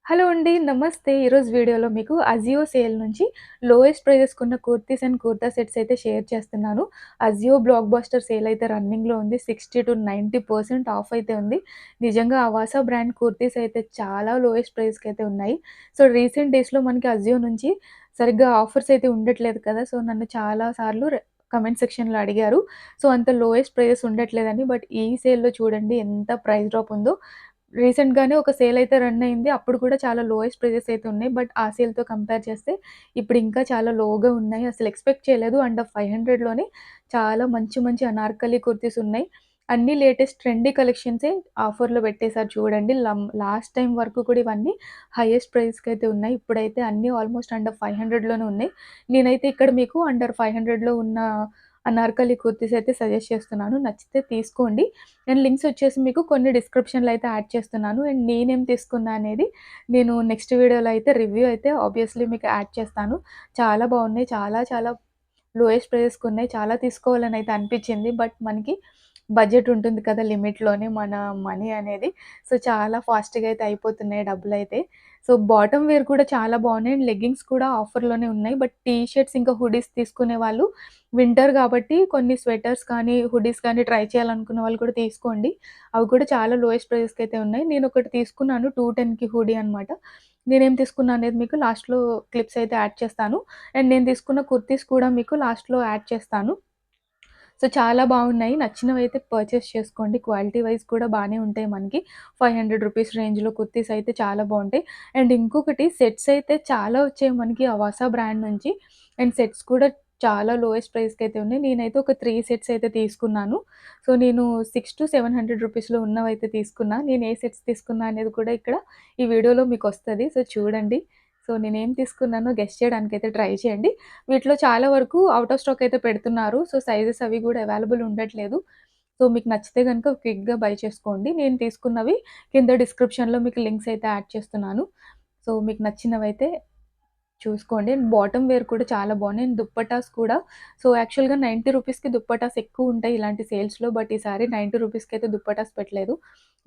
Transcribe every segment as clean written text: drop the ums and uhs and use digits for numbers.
Hello అండి. నమస్తే. ఈరోజు వీడియోలో మీకు అజియో సేల్ నుంచి లోయెస్ట్ ప్రైజెస్‌కున్న కుర్తీస్ అండ్ కుర్తా సెట్స్ అయితే షేర్ చేస్తున్నాను. అజియో బ్లాక్ బస్టర్ సేల్ అయితే రన్నింగ్‌లో ఉంది. 60-90% ఆఫ్ అయితే ఉంది. నిజంగా అవాసా బ్రాండ్ కుర్తీస్ అయితే చాలా లోయెస్ట్ ప్రైస్‌కి అయితే ఉన్నాయి. సో, రీసెంట్ డేస్‌లో మనకి అజియో నుంచి సరిగ్గా ఆఫర్స్ అయితే ఉండట్లేదు కదా! సో, నన్ను చాలా సార్లు కమెంట్ సెక్షన్‌లో అడిగారు. సో, అంత లోయెస్ట్ ప్రైజెస్ ఉండట్లేదని. బట్ ఈ సేల్‌లో చూడండి ఎంత ప్రైస్ డ్రాప్ ఉందో. రీసెంట్‌గానే ఒక సేల్ అయితే రన్ అయింది. అప్పుడు కూడా చాలా లోయెస్ట్ ప్రైజెస్ అయితే ఉన్నాయి. బట్ ఆ సేల్‌తో కంపేర్ చేస్తే ఇప్పుడు ఇంకా చాలా లోగా ఉన్నాయి. అసలు ఎక్స్‌పెక్ట్ చేయలేదు. అండర్ 500లోనే చాలా మంచి మంచి అనార్కలి కుర్తీస్ ఉన్నాయి. అన్నీ లేటెస్ట్ ట్రెండీ కలెక్షన్సే ఆఫర్‌లో పెట్టేసారు చూడండి. లాస్ట్ టైమ్ వరకు కూడా ఇవన్నీ హైయెస్ట్ ప్రైస్‌కైతే ఉన్నాయి. ఇప్పుడైతే అన్నీ ఆల్మోస్ట్ అండర్ 500లోనే ఉన్నాయి. నేనైతే ఇక్కడ మీకు అండర్ 500లో ఉన్న అనార్కలి కుర్తీస్ అయితే సజెస్ట్ చేస్తున్నాను. నచ్చితే తీసుకోండి. నేను లింక్స్ వచ్చేసి మీకు కొన్ని డిస్క్రిప్షన్‌లో అయితే యాడ్ చేస్తున్నాను. అండ్ నేనేం తీసుకున్నా అనేది నేను నెక్స్ట్ వీడియోలో అయితే రివ్యూ అయితే ఆబ్వియస్‌లీ మీకు యాడ్ చేస్తాను. చాలా బాగున్నాయి. చాలా చాలా లోయెస్ట్ ప్రైజెస్‌కున్నాయి. చాలా తీసుకోవాలని అయితే అనిపించింది. బట్ మనకి బడ్జెట్ ఉంటుంది కదా! లిమిట్‌లోనే మన మనీ అనేది. సో, చాలా ఫాస్ట్‌గా అయితే అయిపోతున్నాయి డబ్బులైతే. సో, బాటమ్ వేర్ కూడా చాలా బాగున్నాయి. అండ్ లెగ్గింగ్స్ కూడా ఆఫర్‌లోనే ఉన్నాయి. బట్ టీ షర్ట్స్ ఇంకా హుడీస్ తీసుకునే వాళ్ళు వింటర్ కాబట్టి కొన్ని స్వెటర్స్ కానీ, హుడీస్ కానీ ట్రై చేయాలనుకున్న వాళ్ళు కూడా తీసుకోండి. అవి కూడా చాలా లోయెస్ట్ ప్రైజెస్‌కి అయితే ఉన్నాయి. నేనొకటి తీసుకున్నాను 210కి హుడీ అనమాట. నేనేం తీసుకున్నా అనేది మీకు లాస్ట్‌లో క్లిప్స్ అయితే యాడ్ చేస్తాను. అండ్ నేను తీసుకున్న కుర్తీస్ కూడా మీకు లాస్ట్‌లో యాడ్ చేస్తాను. సో, చాలా బాగున్నాయి. నచ్చినవైతే పర్చేస్ చేసుకోండి. క్వాలిటీ వైస్ కూడా బానే ఉంటాయి మనకి. రూ. 500 రేంజ్‌లో కుర్తీస్ అయితే చాలా బావుంటాయి. అండ్ ఇంకొకటి సెట్స్ అయితే చాలా వచ్చాయి మనకి అవాసా బ్రాండ్ నుంచి. అండ్ సెట్స్ కూడా చాలా లోయెస్ట్ ప్రైస్‌కైతే ఉన్నాయి. నేనైతే ఒక 3 సెట్స్ అయితే తీసుకున్నాను. సో, నేను 600-700 ఉన్నవైతే తీసుకున్నా. నేను ఏ సెట్స్ తీసుకున్నా అనేది కూడా ఇక్కడ ఈ వీడియోలో మీకొస్తది. సో, చూడండి. సో, నేనేం తీసుకున్నానో గెస్ చేయడానికైతే ట్రై చేయండి. వీటిలో చాలా వరకు ఔట్ ఆఫ్ స్టాక్ అయితే పెడుతున్నారు. సో, సైజెస్ అవి గూడా అవైలబుల్ ఉండట్లేదు. సో, మీకు నచ్చితే గనుక క్విక్‌గా బై చేసుకోండి. నేను తీసుకున్నవి కింద డిస్క్రిప్షన్‌లో మీకు లింక్స్ అయితే యాడ్ చేస్తున్నాను. సో, మీకు నచ్చినవైతే చూసుకోండి. అండ్ బాటమ్ వేర్ కూడా చాలా బాగున్నాయి. అండ్ దుప్పటాస్ కూడా సో, యాక్చువల్‌గా రూ. 90కి దుప్పటాస్ ఎక్కువుంటాయి ఇలాంటి సేల్స్‌లో. బట్ ఈసారి రూ. 90కైతే దుప్పటాస్ పెట్టలేదు.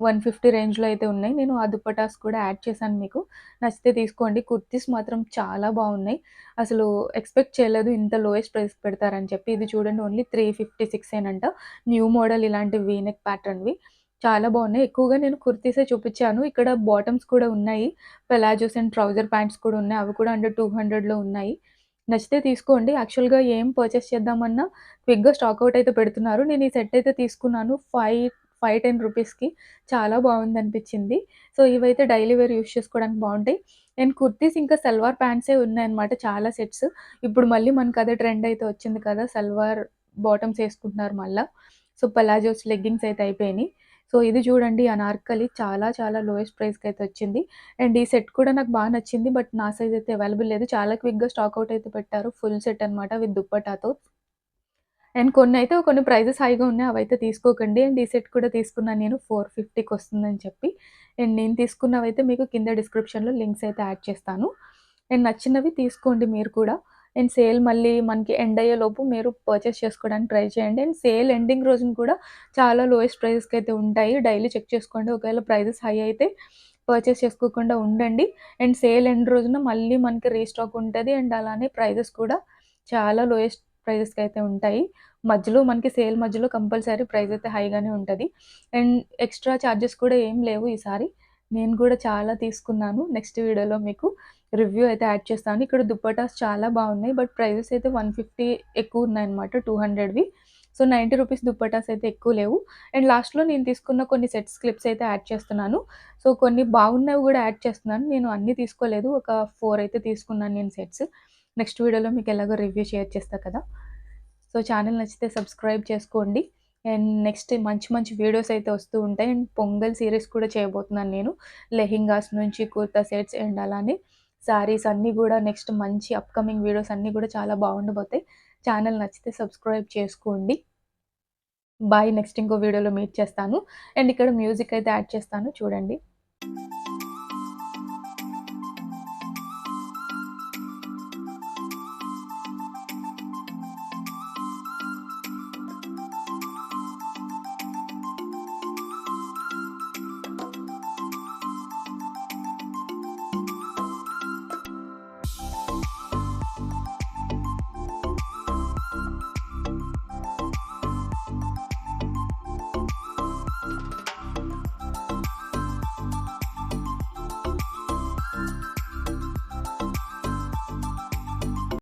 150 రేంజ్‌లో అయితే ఉన్నాయి. నేను ఆ దుప్పటాస్ కూడా యాడ్ చేశాను మీకు. నచ్చితే తీసుకోండి. కుర్తీస్ మాత్రం చాలా బాగున్నాయి. అసలు ఎక్స్‌పెక్ట్ చేయలేదు ఇంత లోయెస్ట్ ప్రైస్‌కి పెడతారని చెప్పి. ఇది చూడండి ఓన్లీ 356 ఏనంట. న్యూ మోడల్ ఇలాంటి వీ నెక్ ప్యాటర్న్‌వి. చాలా బాగున్నాయి. ఎక్కువగా నేను కుర్తీసే చూపిచ్చాను. ఇక్కడ బాటమ్స్ కూడా ఉన్నాయి. పెలాజోస్ అండ్ ట్రౌజర్ ప్యాంట్స్ కూడా ఉన్నాయి. అవి కూడా అండర్ 200లో ఉన్నాయి. నచ్చితే తీసుకోండి. యాక్చువల్‌గా ఏం పర్చేస్ చేద్దామన్నా క్విక్‌గా స్టాక్ ఔట్ అయితే పెడుతున్నారు. నేను ఈ సెట్ అయితే తీసుకున్నాను. 510 రూపీస్‌కి చాలా బావుందనిపించింది. సో, ఇవైతే డైలీ వేర్ యూజ్ చేసుకోవడానికి బావుంటాయి. అండ్ కుర్తీస్ ఇంకా సల్వార్ ప్యాంట్సే ఉన్నాయన్నమాట చాలా సెట్స్. ఇప్పుడు మళ్ళీ మనకు అదే ట్రెండ్ అయితే వచ్చింది కదా! సల్వార్ బాటమ్స్ ఏసుకుంటున్నారు మళ్ళా. సో, పలాజోస్, లెగ్గింగ్స్ అయితే అయిపోయినాయి. సో, ఇది చూడండి అనార్కలి చాలా చాలా లోయెస్ట్ ప్రైస్‌కైతే వచ్చింది. అండ్ ఈ సెట్ కూడా నాకు బా నచ్చింది. బట్ నా సైజ్ అయితే అవైలబుల్ లేదు. చాలా క్విక్‌గా స్టాక్ ఔట్ అయితే పెట్టారు. ఫుల్ సెట్ అనమాట విత్ దుప్పటాతో. అండ్ కొన్నైతే కొన్ని ప్రైజెస్ హైగా ఉన్నాయి. అవైతే తీసుకోకండి. అండ్ ఈ సెట్ కూడా తీసుకున్నాను నేను 450కి వస్తుందని చెప్పి. అండ్ నేను తీసుకున్నవైతే మీకు కింద డిస్క్రిప్షన్‌లో లింక్స్ అయితే యాడ్ చేస్తాను. అండ్ నచ్చినవి తీసుకోండి మీరు కూడా. అండ్ సేల్ మళ్ళీ మనకి ఎండ్ అయ్యేలోపు మీరు పర్చేస్ చేసుకోవడానికి ట్రై చేయండి. అండ్ సేల్ ఎండింగ్ రోజున కూడా చాలా లోయెస్ట్ ప్రైజెస్‌కి అయితే ఉంటాయి. డైలీ చెక్ చేసుకోండి. ఒకవేళ ప్రైజెస్ హై అయితే పర్చేస్ చేసుకోకుండా ఉండండి. అండ్ సేల్ ఎండ్ రోజున మళ్ళీ మనకి రీస్టాక్ ఉంటది. అండ్ అలానే ప్రైజెస్ కూడా చాలా లోయెస్ట్ ప్రైజెస్‌కైతే ఉంటాయి. మధ్యలో మనకి సేల్ మధ్యలో కంపల్సరీ ప్రైస్ అయితే హైగానే ఉంటది. అండ్ ఎక్స్‌ట్రా చార్జెస్ కూడా ఏం లేవు ఈసారి. నేను కూడా చాలా తీసుకున్నాను. నెక్స్ట్ వీడియోలో మీకు రివ్యూ అయితే యాడ్ చేస్తాను. ఇక్కడ దుప్పటాస్ చాలా బాగున్నాయి. బట్ ప్రైజెస్ అయితే 150 ఎక్కువున్నాయన్నమాట 200వి. సో, రూ. 90 దుప్పటాస్ అయితే ఎక్కువ లేవు. అండ్ లాస్ట్‌లో నేను తీసుకున్న కొన్ని సెట్స్ క్లిప్స్ అయితే యాడ్ చేస్తున్నాను. సో, కొన్ని బాగున్నవి గూడా యాడ్ చేస్తున్నాను. నేను అన్నీ తీసుకోలేదు. ఒక 4 అయితే తీసుకున్నాను నేను సెట్స్. నెక్స్ట్ వీడియోలో మీకు ఎలాగో రివ్యూ షేర్ చేస్తా కదా! సో, ఛానెల్ నచ్చితే సబ్స్క్రైబ్ చేసుకోండి. అండ్ నెక్స్ట్ మంచి మంచి వీడియోస్ అయితే వస్తూ ఉంటాయి. అండ్ పొంగల్ సీరీస్ కూడా చేయబోతున్నాను నేను. లెహెంగాస్ నుంచి కుర్తా సెట్స్ అండ్ అలానే శారీస్ అన్నీ గూడా నెక్స్ట్ మంచి అప్‌కమింగ్ వీడియోస్ అన్నీ గూడా చాలా బాగుండబోతాయి. ఛానెల్ నచ్చితే సబ్స్క్రైబ్ చేసుకోండి. బాయ్. నెక్స్ట్ ఇంకో వీడియోలో మీట్ చేస్తాను. అండ్ ఇక్కడ మ్యూజిక్ అయితే యాడ్ చేస్తాను చూడండి.